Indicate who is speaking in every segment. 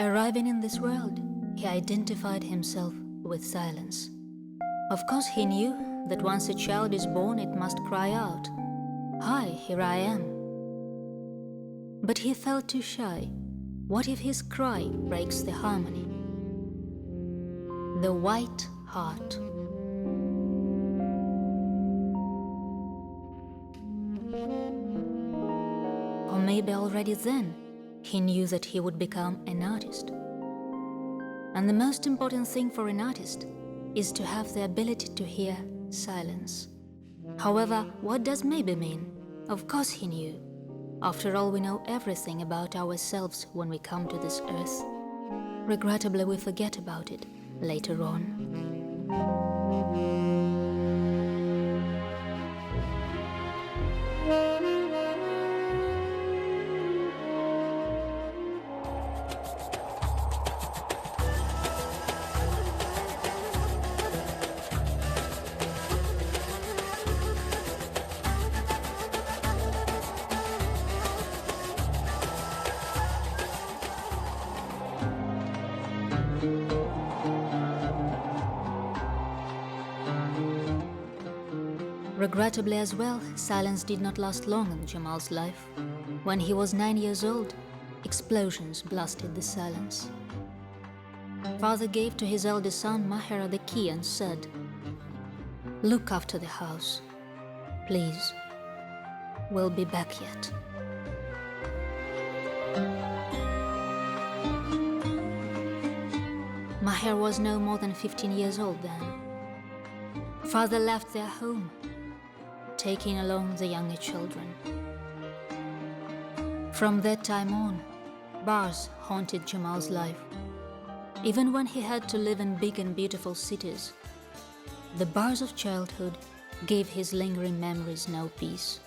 Speaker 1: Arriving in this world, he identified himself with silence. Of course, he knew that once a child is born, it must cry out, "Hi, here I am." But he felt too shy. What if his cry breaks the harmony? The white heart. Or maybe already then, he knew that he would become an artist. And the most important thing for an artist is to have the ability to hear silence. However, what does maybe mean? Of course he knew. After all, we know everything about ourselves when we come to this earth. Regrettably, we forget about it later on. Regrettably as well, silence did not last long in Jamal's life. When he was 9 years old, explosions blasted the silence. Father gave to his eldest son Maher the key and said, "Look after the house. Please, we'll be back yet." Maher was no more than 15 years old then. Father left their home, taking along the younger children. From that time on, bars haunted Jamal's life. Even when he had to live in big and beautiful cities, the bars of childhood gave his lingering memories no peace.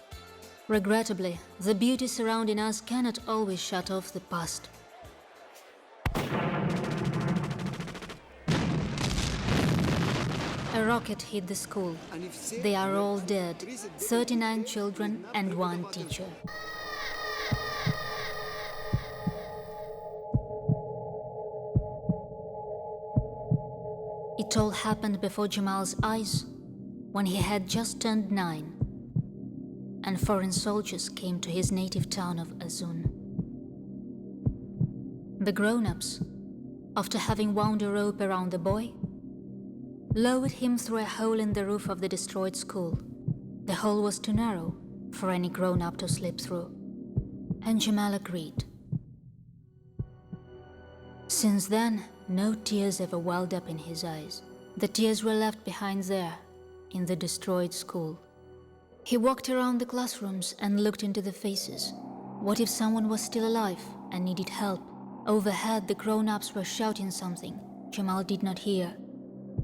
Speaker 1: Regrettably, the beauty surrounding us cannot always shut off the past. A rocket hit the school. They are all dead. 39 children and 1 teacher. It all happened before Jamal's eyes when he had just turned 9, and foreign soldiers came to his native town of Azun. The grown-ups, after having wound a rope around the boy, lowered him through a hole in the roof of the destroyed school. The hole was too narrow for any grown-up to slip through, and Jamal agreed. Since then, no tears ever welled up in his eyes. The tears were left behind there, in the destroyed school. He walked around the classrooms and looked into the faces. What if someone was still alive and needed help? Overhead, the grown-ups were shouting something Jamal did not hear.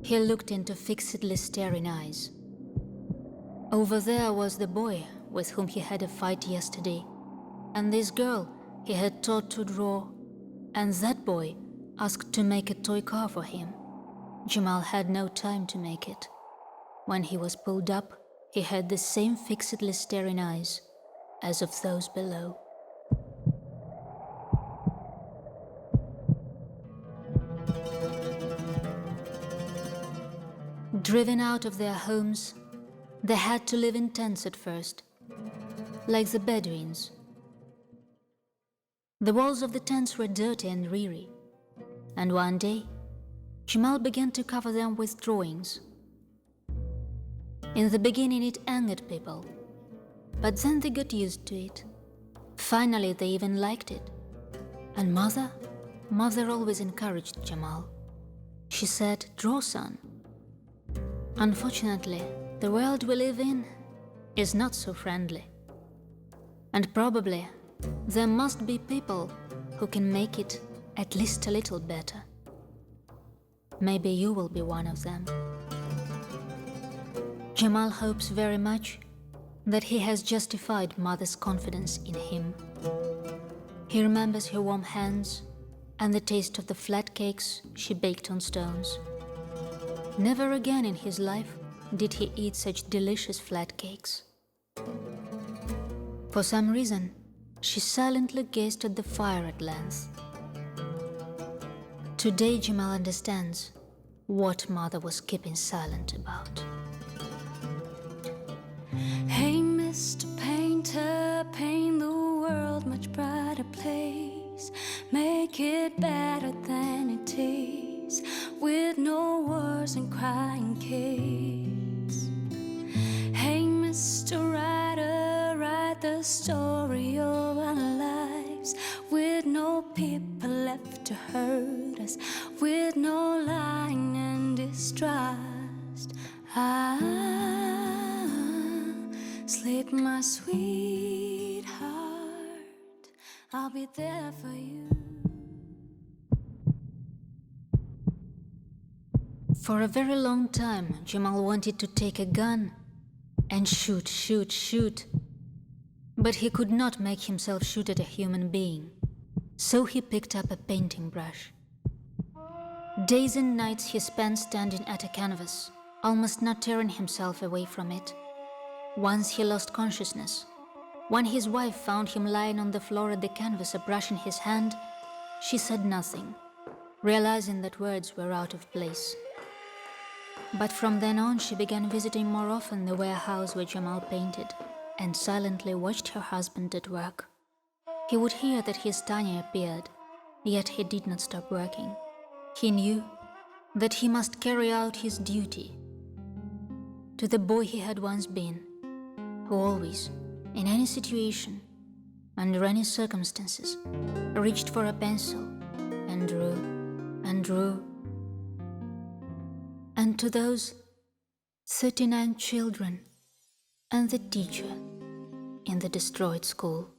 Speaker 1: He looked into fixedly staring eyes. Over there was the boy with whom he had a fight yesterday, and this girl he had taught to draw, and that boy asked to make a toy car for him. Jamal had no time to make it. When he was pulled up, he had the same fixedly staring eyes as of those below. Driven out of their homes, they had to live in tents at first, like the Bedouins. The walls of the tents were dirty and dreary, and one day, Jamal began to cover them with drawings. In the beginning, it angered people, but then they got used to it. Finally, they even liked it. And Mother always encouraged Jamal. She said, "Draw, son." Unfortunately, the world we live in is not so friendly. And probably there must be people who can make it at least a little better. Maybe you will be one of them. Jamal hopes very much that he has justified Mother's confidence in him. He remembers her warm hands and the taste of the flat cakes she baked on stones. Never again in his life did he eat such delicious flat cakes. For some reason, she silently gazed at the fire at length. Today, Jamal understands what mother was keeping silent about.
Speaker 2: Hey, Mr. Painter, paint the world much brighter place. Make it better than it is, with no wars and crying kids. Hey, Mr. Writer, write the story of our lives, with no people left to hurt us, with no lying and distrust. Sleep, my sweetheart, I'll be there for you.
Speaker 1: For a very long time, Jamal wanted to take a gun and shoot. But he could not make himself shoot at a human being. So he picked up a painting brush. Days and nights he spent standing at a canvas, almost not tearing himself away from it. Once he lost consciousness. When his wife found him lying on the floor at the canvas, a brush in his hand, she said nothing, realizing that words were out of place. But from then on, she began visiting more often the warehouse where Jamal painted, and silently watched her husband at work. He would hear that his Tanya appeared, yet he did not stop working. He knew that he must carry out his duty to the boy he had once been, who always, in any situation, under any circumstances, reached for a pencil and drew. And to those 39 children and the teacher in the destroyed school.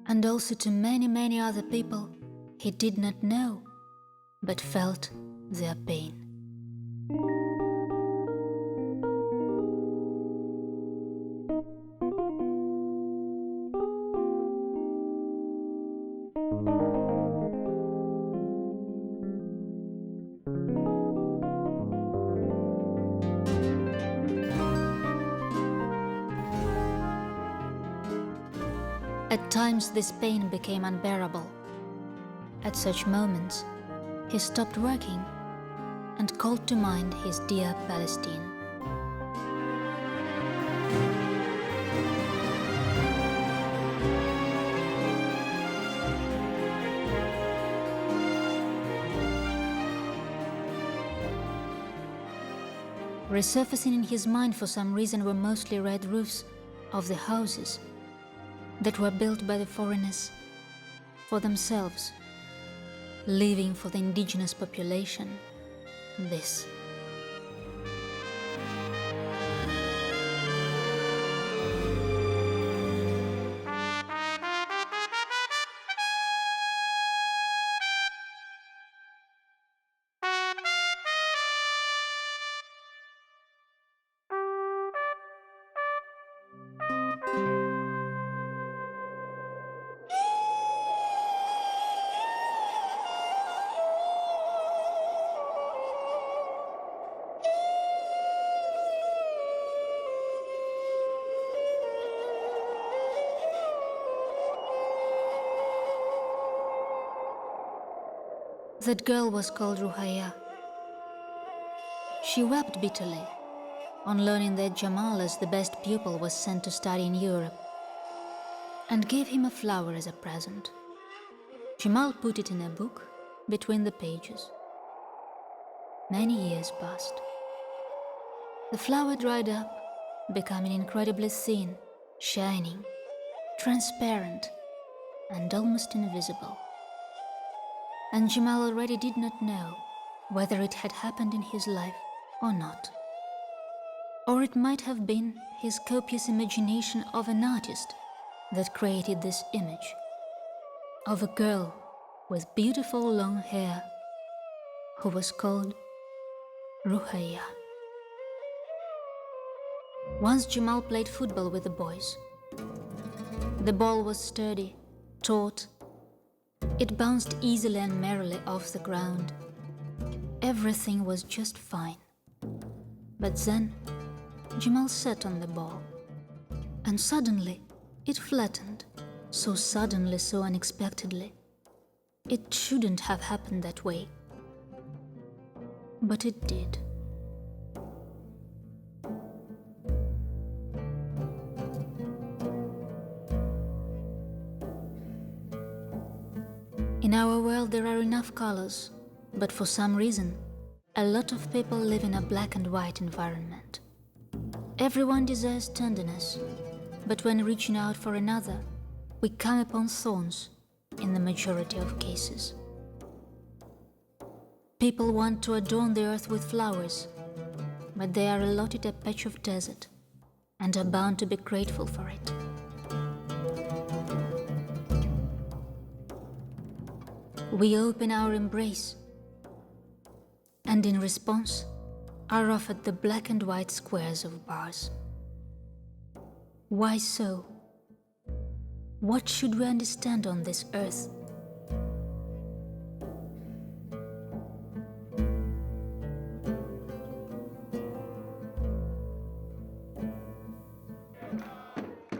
Speaker 1: And also to many, many other people he did not know, but felt their pain. At times this pain became unbearable. At such moments, he stopped working and called to mind his dear Palestine. Resurfacing in his mind for some reason were mostly red roofs of the houses that were built by the foreigners for themselves, leaving for the indigenous population this. That girl was called Ruhaya. She wept bitterly on learning that Jamal, as the best pupil, was sent to study in Europe, and gave him a flower as a present. Jamal put it in a book between the pages. Many years passed. The flower dried up, becoming incredibly thin, shining, transparent, and almost invisible. And Jamal already did not know whether it had happened in his life or not. Or it might have been his copious imagination of an artist that created this image of a girl with beautiful long hair who was called Ruhaya. Once Jamal played football with the boys. The ball was sturdy, taut. It bounced easily and merrily off the ground. Everything was just fine. But then Jamal sat on the ball, and suddenly it flattened, so suddenly, so unexpectedly, It shouldn't have happened that way. But it did. In our world there are enough colors, but for some reason, a lot of people live in a black and white environment. Everyone desires tenderness, but when reaching out for another, we come upon thorns in the majority of cases. People want to adorn the earth with flowers, but they are allotted a patch of desert and are bound to be grateful for it. We open our embrace, and in response are offered the black and white squares of bars. Why so? What should we understand on this earth?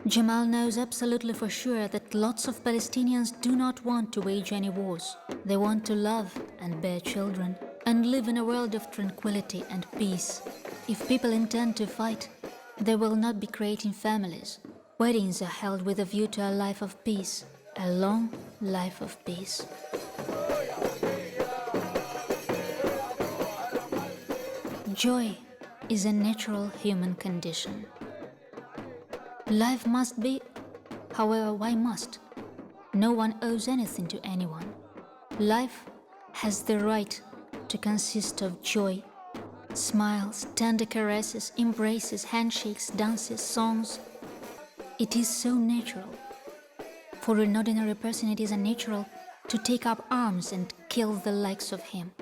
Speaker 1: Jamal knows absolutely for sure that lots of Palestinians do not want to wage any wars. They want to love and bear children and live in a world of tranquility and peace. If people intend to fight, they will not be creating families. Weddings are held with a view to a life of peace, a long life of peace. Joy is a natural human condition. Life must be, however, why must? No one owes anything to anyone. Life has the right to consist of joy, smiles, tender caresses, embraces, handshakes, dances, songs. It is so natural. For an ordinary person, it is unnatural to take up arms and kill the likes of him.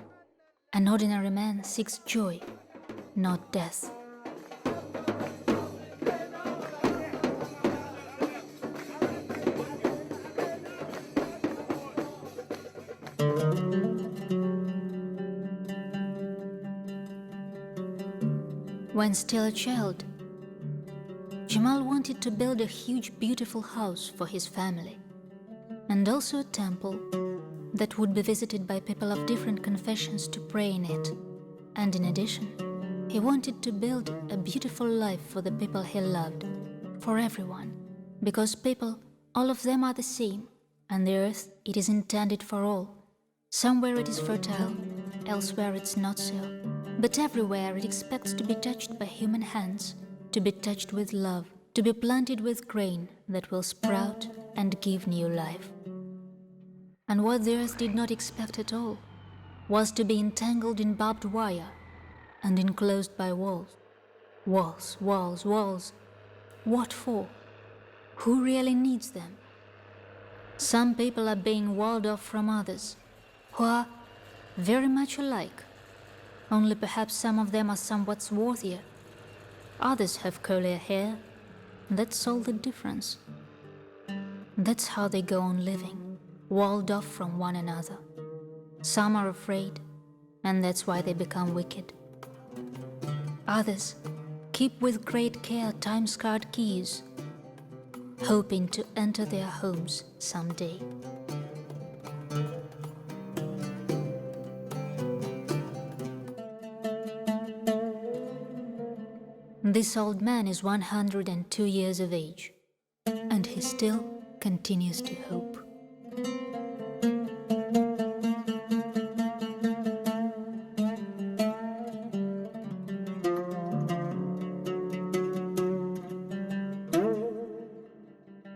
Speaker 1: An ordinary man seeks joy, not death. When still a child, Jamal wanted to build a huge, beautiful house for his family, and also a temple that would be visited by people of different confessions to pray in it. And in addition, he wanted to build a beautiful life for the people he loved, for everyone, because people, all of them are the same, and the earth, it is intended for all. Somewhere it is fertile, elsewhere it's not so. But everywhere it expects to be touched by human hands, to be touched with love, to be planted with grain that will sprout and give new life. And what the earth did not expect at all was to be entangled in barbed wire and enclosed by walls. Walls, walls, walls. What for? Who really needs them? Some people are being walled off from others, who are very much alike. Only perhaps some of them are somewhat swarthier. Others have curlier hair. That's all the difference. That's how they go on living, walled off from one another. Some are afraid, and that's why they become wicked. Others keep with great care time-scarred keys, hoping to enter their homes someday. This old man is 102 years of age, and he still continues to hope.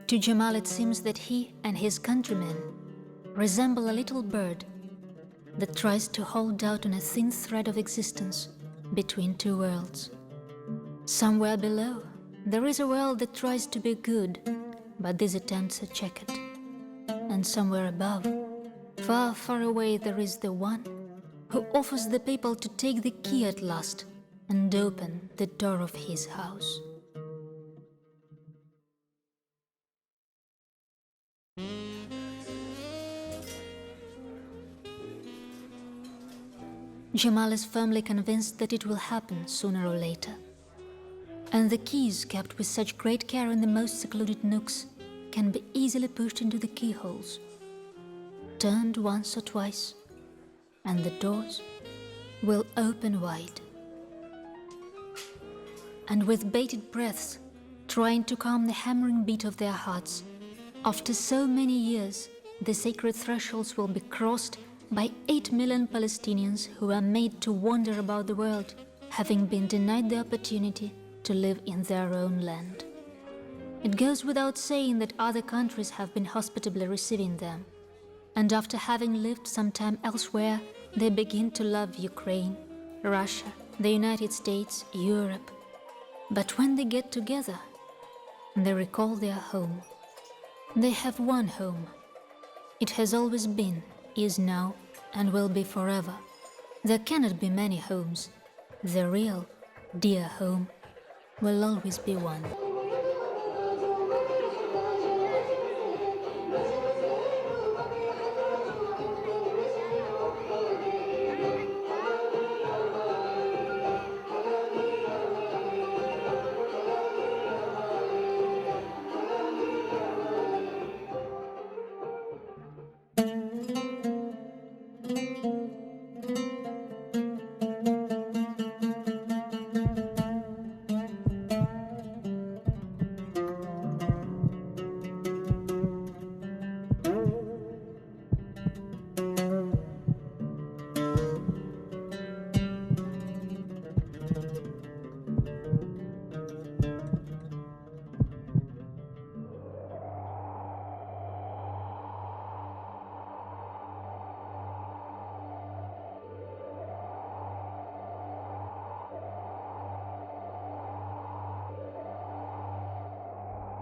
Speaker 1: To Jamal, it seems that he and his countrymen resemble a little bird that tries to hold out on a thin thread of existence between two worlds. Somewhere below, there is a world that tries to be good, but these attempts are checkered. And somewhere above, far, far away, there is the one who offers the people to take the key at last and open the door of his house. Jamal is firmly convinced that it will happen sooner or later. And the keys, kept with such great care in the most secluded nooks, can be easily pushed into the keyholes. turned once or twice, and the doors will open wide. And with bated breaths, trying to calm the hammering beat of their hearts, after so many years, the sacred thresholds will be crossed by 8 million Palestinians who are made to wander about the world, having been denied the opportunity to live in their own land. It goes without saying that other countries have been hospitably receiving them, and after having lived some time elsewhere, they begin to love Ukraine, Russia, the United States, Europe. But when they get together, they recall their home. They have one home. It has always been, is now, and will be forever. There cannot be many homes. The real, dear home will always be one.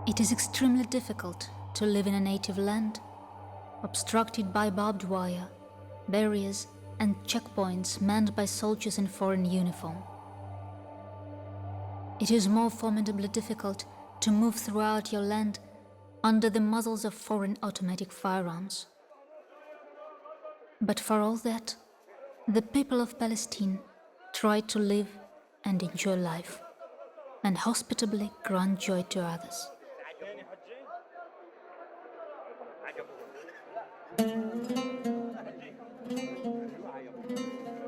Speaker 1: It is extremely difficult to live in a native land, obstructed by barbed wire, barriers, and checkpoints manned by soldiers in foreign uniform. It is more formidably difficult to move throughout your land under the muzzles of foreign automatic firearms. But for all that, the people of Palestine try to live and enjoy life, and hospitably grant joy to others.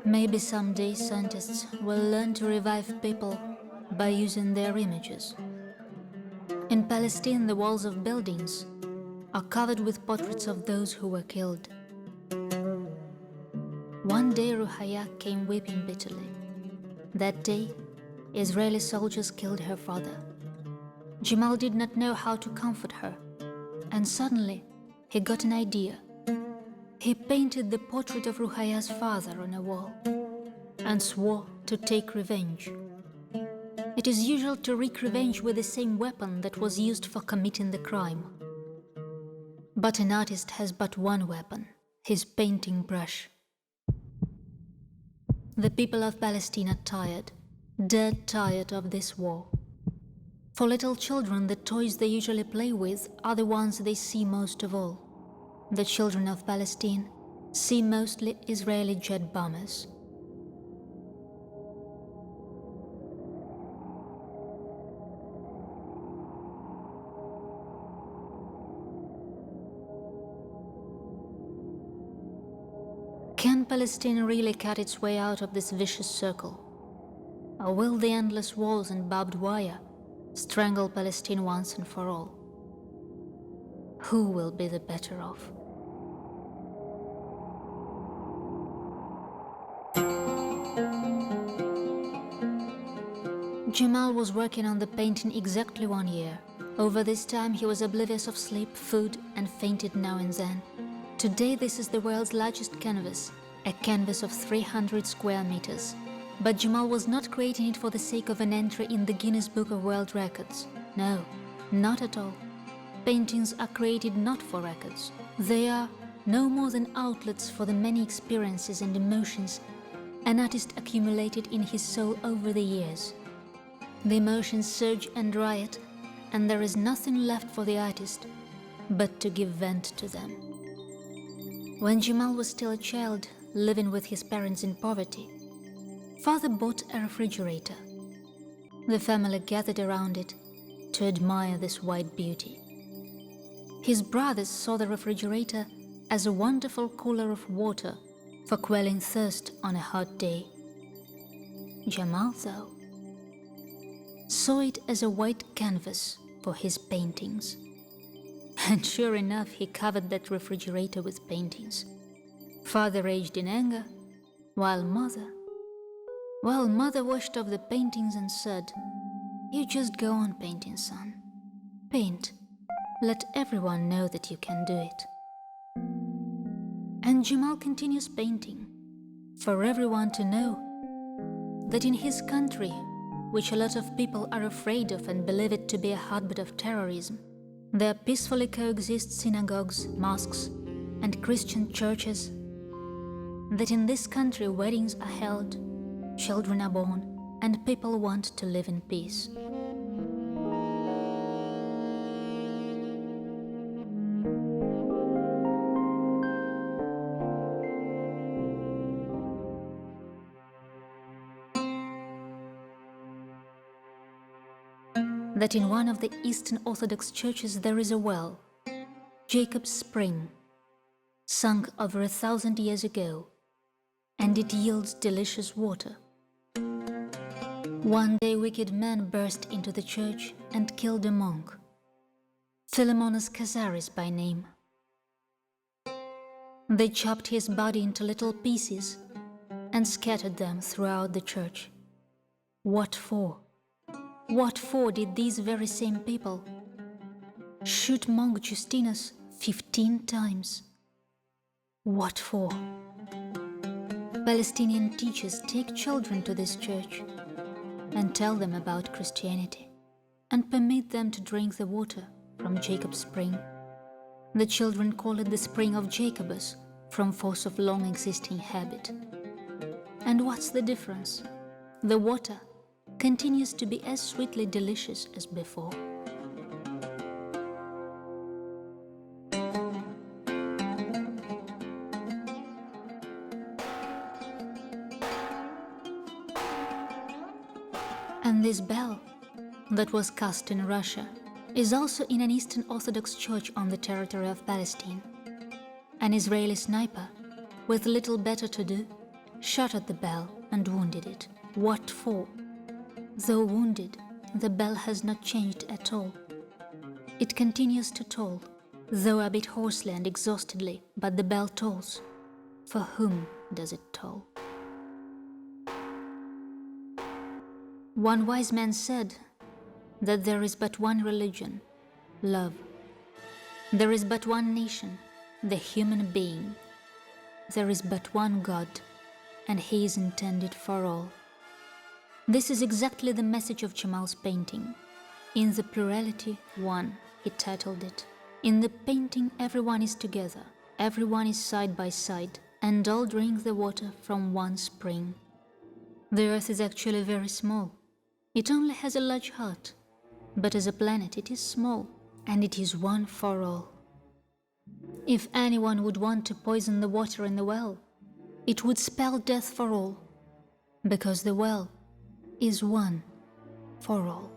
Speaker 1: Maybe someday scientists will learn to revive people by using their images. In Palestine, the walls of buildings are covered with portraits of those who were killed. One day Ruhaya came weeping bitterly. That day, Israeli soldiers killed her father. Jamal did not know how to comfort her, and suddenly he got an idea. He painted the portrait of Ruhaya's father on a wall and swore to take revenge. It is usual to wreak revenge with the same weapon that was used for committing the crime. But an artist has but one weapon, his painting brush. The people of Palestine are tired, dead tired of this war. For little children, the toys they usually play with are the ones they see most of all. The children of Palestine see mostly Israeli jet bombers. Can Palestine really cut its way out of this vicious circle? Or will the endless walls and barbed wire strangle Palestine once and for all? Who will be the better off? Jamal was working on the painting exactly 1 year. Over this time he was oblivious of sleep, food, and fainted now and then. Today this is the world's largest canvas, a canvas of 300 square meters. But Jamal was not creating it for the sake of an entry in the Guinness Book of World Records. No, not at all. Paintings are created not for records. They are no more than outlets for the many experiences and emotions an artist accumulated in his soul over the years. The emotions surge and riot, and there is nothing left for the artist but to give vent to them. When Jamal was still a child, living with his parents in poverty, father bought a refrigerator. The family gathered around it to admire this white beauty. His brothers saw the refrigerator as a wonderful cooler of water for quelling thirst on a hot day. Jamal, though, saw it as a white canvas for his paintings. And sure enough, he covered that refrigerator with paintings. Father raged in anger, while mother washed off the paintings and said, "You just go on painting, son. Paint. Let everyone know that you can do it." And Jamal continues painting, for everyone to know that in his country, which a lot of people are afraid of and believe it to be a hotbed of terrorism, there peacefully coexist synagogues, mosques, and Christian churches. That in this country weddings are held, children are born, and people want to live in peace. That in one of the Eastern Orthodox churches there is a well, Jacob's spring, sunk over 1,000 years ago, and it yields delicious water. One day wicked men burst into the church and killed a monk, Philemonus Casaris by name. They chopped his body into little pieces and scattered them throughout the church. What for? What for did these very same people shoot monk Justinus 15 times? What for? Palestinian teachers take children to this church and tell them about Christianity and permit them to drink the water from Jacob's spring. The children call it the spring of Jacobus from force of long existing habit. And what's the difference? The water continues to be as sweetly delicious as before. And this bell that was cast in Russia is also in an Eastern Orthodox church on the territory of Palestine. An Israeli sniper, with little better to do, shot at the bell and wounded it. What for? Though wounded, the bell has not changed at all. It continues to toll, though a bit hoarsely and exhaustedly, but the bell tolls. For whom does it toll? One wise man said that there is but one religion, love. There is but one nation, the human being. There is but one God, and He is intended for all. This is exactly the message of Jamal's painting. In the plurality, one, he titled it. In the painting, everyone is together, everyone is side by side, and all drink the water from one spring. The earth is actually very small. It only has a large heart, but as a planet it is small, and it is one for all. If anyone would want to poison the water in the well, it would spell death for all, because the well is one for all.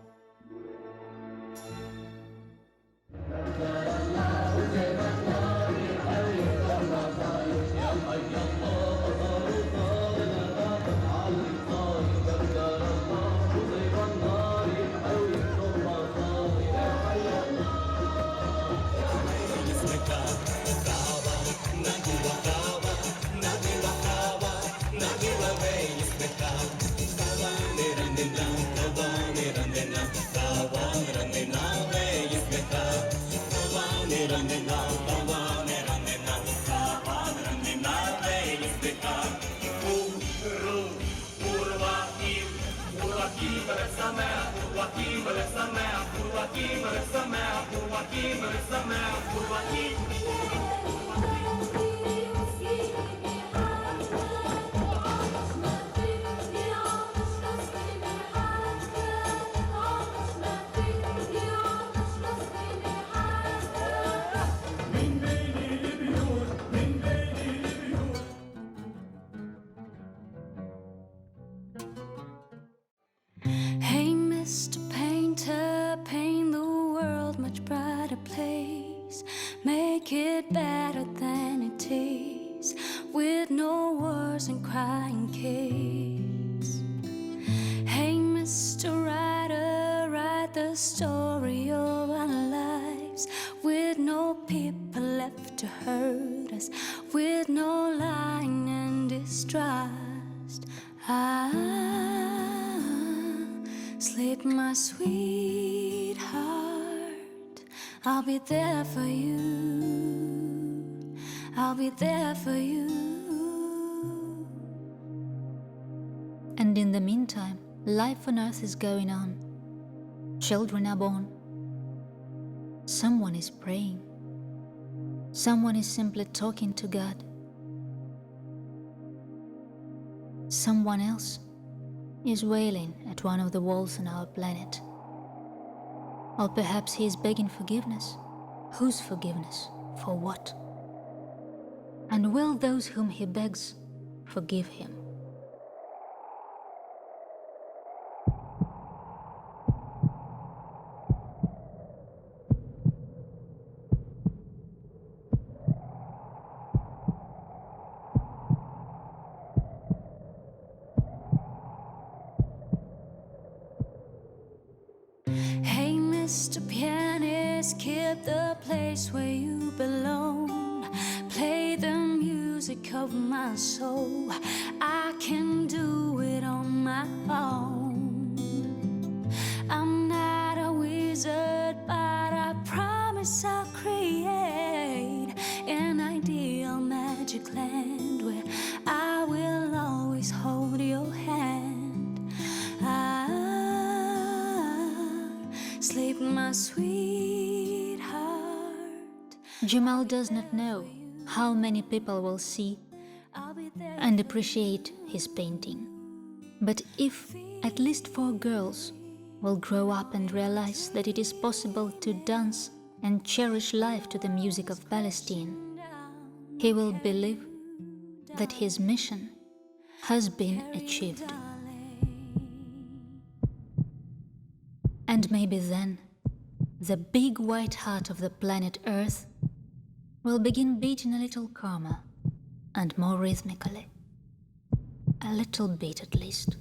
Speaker 2: Hey, Mr. Painter, paint the world much brighter place. Make it better than write the story of our lives, with no people left to hurt us, with no lying and distrust. Sleep, my sweetheart, I'll be there for you, I'll be there for you.
Speaker 1: And in the meantime, life on earth is going on. Children are born. Someone is praying. Someone is simply talking to God. Someone else is wailing at one of the walls on our planet. Or perhaps he is begging forgiveness. Whose forgiveness? For what? And will those whom he begs forgive him?
Speaker 2: Hey, Mr. Pianist, keep the place where you belong. Play the music of my soul. I can do it on my own. I'm not a wizard, but I promise I'll create an ideal magic land where I will always hold your hand. Sleep, my sweetheart.
Speaker 1: Jamal does not know how many people will see and appreciate his painting. But if at least 4 girls will grow up and realize that it is possible to dance and cherish life to the music of Palestine, he will believe that his mission has been achieved. And maybe then, the big white heart of the planet Earth will begin beating a little calmer and more rhythmically. A little bit at least.